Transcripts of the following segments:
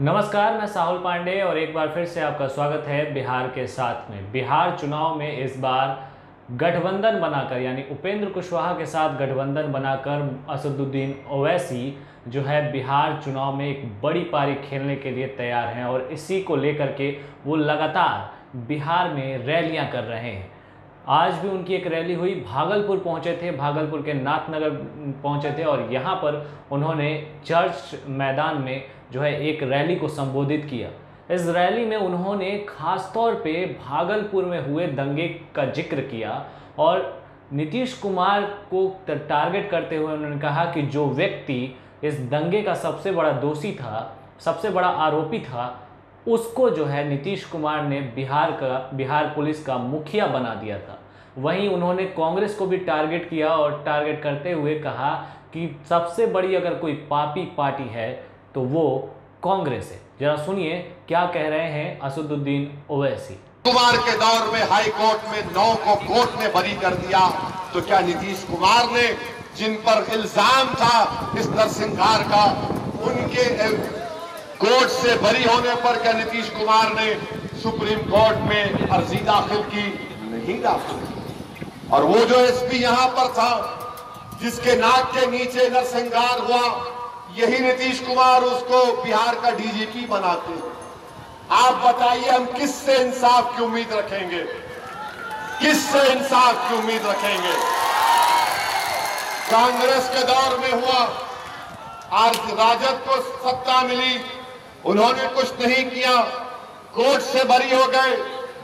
नमस्कार, मैं साहुल पांडे और एक बार फिर से आपका स्वागत है बिहार के साथ में। बिहार चुनाव में इस बार गठबंधन बनाकर यानी उपेंद्र कुशवाहा के साथ गठबंधन बनाकर असदुद्दीन ओवैसी जो है बिहार चुनाव में एक बड़ी पारी खेलने के लिए तैयार हैं और इसी को लेकर के वो लगातार बिहार में रैलियां कर रहे हैं। आज भी उनकी एक रैली हुई, भागलपुर पहुंचे थे, भागलपुर के नाथनगर पहुंचे थे और यहाँ पर उन्होंने चर्च मैदान में जो है एक रैली को संबोधित किया। इस रैली में उन्होंने खास तौर पे भागलपुर में हुए दंगे का जिक्र किया और नीतीश कुमार को टारगेट करते हुए उन्होंने कहा कि जो व्यक्ति इस दंगे का सबसे बड़ा दोषी था, सबसे बड़ा आरोपी था, उसको जो है नीतीश कुमार ने बिहार पुलिस का मुखिया बना दिया था। वहीं उन्होंने कांग्रेस को भी टारगेट किया और टारगेट करते हुए कहा कि सबसे बड़ी अगर कोई पापी पार्टी है तो वो कांग्रेस है। जरा सुनिए क्या कह रहे हैं असदुद्दीन ओवैसी। कुमार के दौर में हाई कोर्ट में 9 को कोर्ट ने बरी कर दिया, तो क्या नीतीश कुमार ने, जिन पर इल्जाम था इस नरसंहार का, उनके कोर्ट से बरी होने पर क्या नीतीश कुमार ने सुप्रीम कोर्ट में अर्जी दाखिल की? नहीं दाखिल की। और वो जो एसपी यहां पर था जिसके नाक के नीचे नरसंहार हुआ, यही नीतीश कुमार उसको बिहार का डीजीपी बनाते हैं। आप बताइए हम किससे इंसाफ की उम्मीद रखेंगे? किससे इंसाफ की उम्मीद रखेंगे? कांग्रेस के दौर में हुआ, आज राजद को सत्ता मिली, उन्होंने कुछ नहीं किया, कोर्ट से बरी हो गए,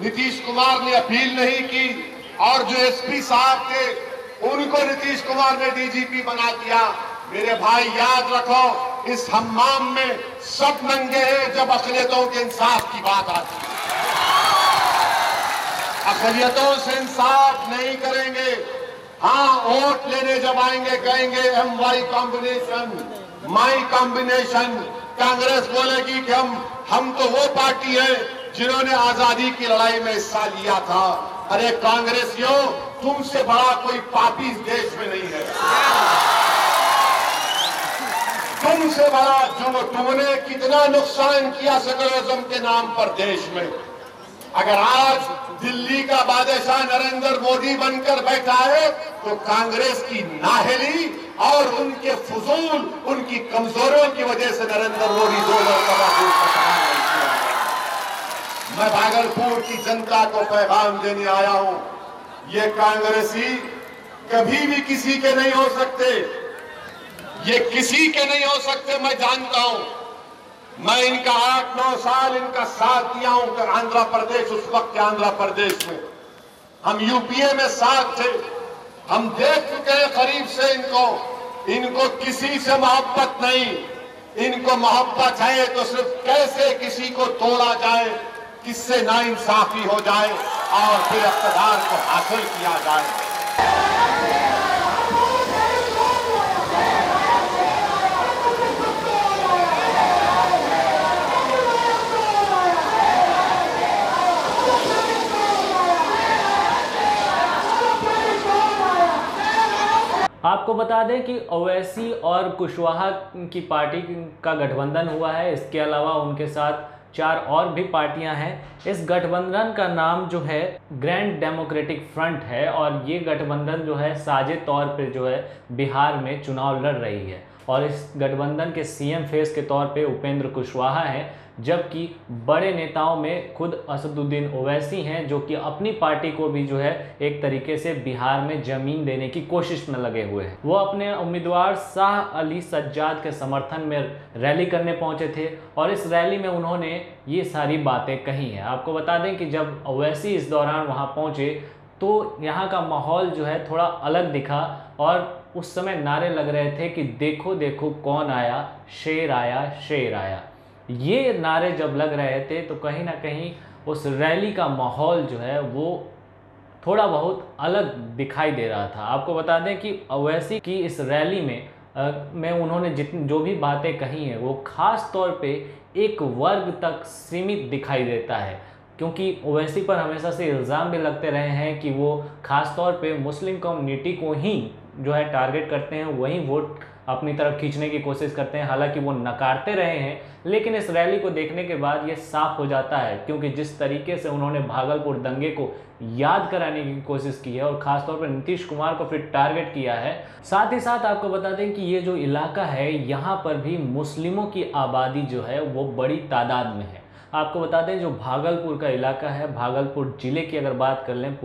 नीतीश कुमार ने अपील नहीं की और जो एसपी साहब थे उनको नीतीश कुमार ने डीजीपी बना दिया। मेरे भाई याद रखो, इस हम्माम में सब नंगे हैं जब अक़लियतों के इंसाफ की बात आती है। अक़लियतों से इंसाफ नहीं करेंगे। हाँ, वोट लेने जब आएंगे कहेंगे MY combination, my combination. Congress बोलेगी कि हम तो वो पार्टी है जिन्होंने आजादी की लड़ाई में हिस्सा लिया था। अरे कांग्रेसियों, तुमसे बड़ा कोई पापी इस देश में नहीं है। तुमसे बड़ा जो तुमने कितना नुकसान किया सेकुलरिज्म के नाम पर देश में। अगर आज दिल्ली का बादशाह नरेंद्र मोदी बनकर बैठा है तो कांग्रेस की नाहली और उनके फजूल, उनकी कमजोरियों की वजह से नरेंद्र मोदी 2014 मैं भागलपुर की जनता को पैगाम देने आया हूं, ये कांग्रेसी कभी भी किसी के नहीं हो सकते, ये किसी के नहीं हो सकते। मैं जानता हूं, मैं इनका 8-9 साल इनका साथ दिया हूं। आंध्र प्रदेश, उस वक्त के आंध्र प्रदेश में हम यूपीए में साथ थे, हम देख चुके हैं करीब से इनको किसी से मोहब्बत नहीं। इनको मोहब्बत है तो सिर्फ कैसे किसी को तोड़ा जाए, किससे नाइंसाफी हो जाए और फिर इक़्तिदार को हासिल किया जाए। आपको बता दें कि ओवैसी और कुशवाहा की पार्टी का गठबंधन हुआ है। इसके अलावा उनके साथ 4 और भी पार्टियां हैं। इस गठबंधन का नाम जो है ग्रैंड डेमोक्रेटिक फ्रंट है और ये गठबंधन जो है साझे तौर पे जो है बिहार में चुनाव लड़ रही है और इस गठबंधन के सीएम फेस के तौर पे उपेंद्र कुशवाहा हैं, जबकि बड़े नेताओं में खुद असदुद्दीन ओवैसी हैं जो कि अपनी पार्टी को भी जो है एक तरीके से बिहार में जमीन देने की कोशिश में लगे हुए हैं। वो अपने उम्मीदवार शाह अली सज्जाद के समर्थन में रैली करने पहुंचे थे और इस रैली में उन्होंने ये सारी बातें कही हैं। आपको बता दें कि जब ओवैसी इस दौरान वहाँ पहुँचे तो यहाँ का माहौल जो है थोड़ा अलग दिखा और उस समय नारे लग रहे थे कि देखो देखो कौन आया, शेर आया, शेर आया। ये नारे जब लग रहे थे तो कहीं ना कहीं उस रैली का माहौल जो है वो थोड़ा बहुत अलग दिखाई दे रहा था। आपको बता दें कि ओवैसी की इस रैली में उन्होंने जो भी बातें कही हैं वो खास तौर पे एक वर्ग तक सीमित दिखाई देता है, क्योंकि ओवैसी पर हमेशा से इल्ज़ाम भी लगते रहे हैं कि वो खास तौर पे मुस्लिम कम्युनिटी को ही जो है टारगेट करते हैं, वहीं वोट अपनी तरफ खींचने की कोशिश करते हैं। हालांकि वो नकारते रहे हैं, लेकिन इस रैली को देखने के बाद ये साफ हो जाता है, क्योंकि जिस तरीके से उन्होंने भागलपुर दंगे को याद कराने की कोशिश की है और ख़ासतौर पर नीतीश कुमार को फिर टारगेट किया है। साथ ही साथ आपको बता दें कि ये जो इलाका है, यहाँ पर भी मुस्लिमों की आबादी जो है वो बड़ी तादाद में है। आपको बता दें जो भागलपुर का इलाका है, भागलपुर ज़िले की अगर बात कर लें,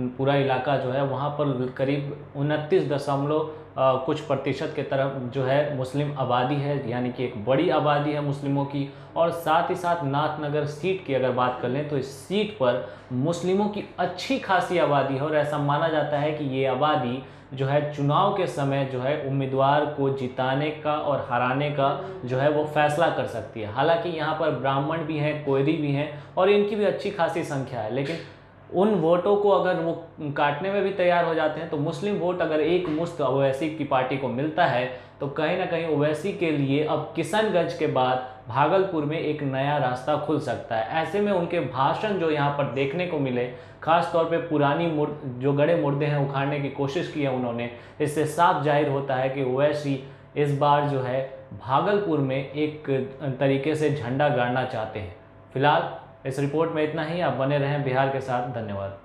पूरा इलाका जो है वहाँ पर करीब 29 दशमलव कुछ प्रतिशत के तरफ जो है मुस्लिम आबादी है, यानी कि एक बड़ी आबादी है मुस्लिमों की। और साथ ही साथ नाथनगर सीट की अगर बात कर लें तो इस सीट पर मुस्लिमों की अच्छी खासी आबादी है और ऐसा माना जाता है कि ये आबादी जो है चुनाव के समय जो है उम्मीदवार को जिताने का और हराने का जो है वो फैसला कर सकती है। हालांकि यहाँ पर ब्राह्मण भी हैं, कोयरी भी हैं और इनकी भी अच्छी खासी संख्या है, लेकिन उन वोटों को अगर वो काटने में भी तैयार हो जाते हैं तो मुस्लिम वोट अगर एक मुश्त ओवैसी की पार्टी को मिलता है तो कहीं ना कहीं ओवैसी के लिए अब किशनगंज के बाद भागलपुर में एक नया रास्ता खुल सकता है। ऐसे में उनके भाषण जो यहाँ पर देखने को मिले, खास तौर पे पुरानी जो गड़े मुर्दे हैं उखाड़ने की कोशिश की है उन्होंने, इससे साफ जाहिर होता है कि ओवैसी इस बार जो है भागलपुर में एक तरीके से झंडा गाड़ना चाहते हैं। फिलहाल इस रिपोर्ट में इतना ही। आप बने रहें बिहार के साथ। धन्यवाद।